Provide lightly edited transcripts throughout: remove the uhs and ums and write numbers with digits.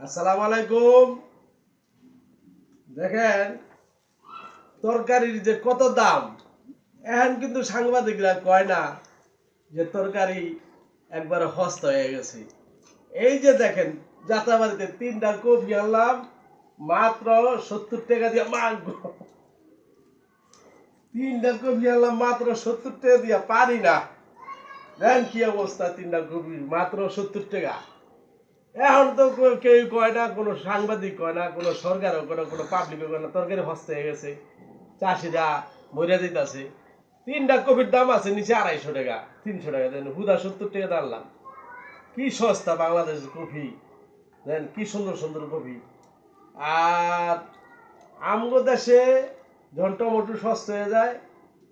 আসসালামু আলাইকুম। দেখেন তরকারির যে কত দাম, এখন কিন্তু সাংবাদিকরা কয় না যে তরকারি একবারে সস্তা হয়ে গেছে। এই যে দেখেন যাত্রাবাড়িতে 3টা কপি আনলাম মাত্র 70 টাকা দিয়ে। মাগো, 3টা কপি আনলাম মাত্র 70 টাকা দিয়ে, পারি না। দেখেন কি অবস্থা, 3টা কপি মাত্র 70 টাকা। এখন তো কেউ কয় না, কোনো সাংবাদিক কয় না, কোনো সরকারও কয় না, কোনো পাবলিকও কয় না, তরকারি হস্তে হয়ে গেছে, চাষিরা মরিয়া দিতেছে। 3টা কপির দাম আছে নিচে 250 টাকা, 300 টাকা দেন, হুদা 70 টাকা দাঁড়লাম। কি সস্তা বাংলাদেশের কফি, দেন কি সুন্দর সুন্দর কফি। আর আমগো দেশে যখন টমেটো সস্তা হয়ে যায়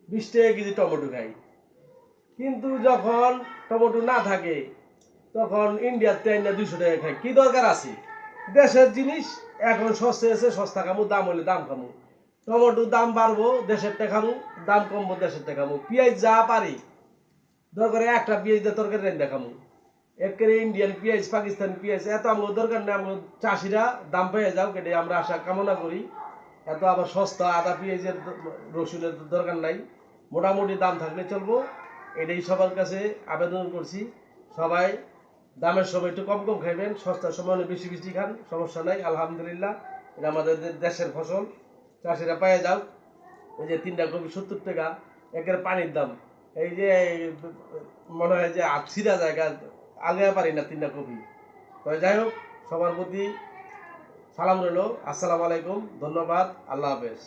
20 টাকা কেজি টমেটো খাই, কিন্তু যখন টমেটো না থাকে তখন ইন্ডিয়াতে আইনা 200 টাকা খাই। কি দরকার আছে? দেশের জিনিস এখন সস্তা আছে, সস্তা খামু, দাম হলে দাম খামু। টমেটোর দাম বাড়বো, দেশের টা খামু, দাম কমবো, দেশের টা খামু। পেঁয়াজ যা পারি দরকারে একটা পেঁয়াজ দিয়ে তরকারি রান্না খামু। একেবারে ইন্ডিয়ান পেঁয়াজ, পাকিস্তানি পেঁয়াজ এত আমার দরকার নেই। আমার চাষিরা দাম পেয়ে যাও, কেটে আমরা আশা কামনা করি। এত আবার সস্তা আদা পেঁয়াজের রসুনের দরকার নাই, মোটামুটি দাম থাকলে চলবো। এটাই সবার কাছে আবেদন করছি। সবাই দামের সময় একটু কম কম খাইবেন, সস্তার সময় বেশি বেশি খান, সমস্যা নাই। আলহামদুলিল্লাহ, এটা আমাদের দেশের ফসল, চাষিরা পাইয়ে যাও। এই যে 3টা কপি 70 টাকা, একের পানির দাম। এই যে মনে হয় যে ছিঁড়া জায়গা, আগে পারি না 3টা কপি। তবে যাই হোক, সবার প্রতি সালাম রইল। আসসালামু আলাইকুম, ধন্যবাদ, আল্লাহ হাফেজ।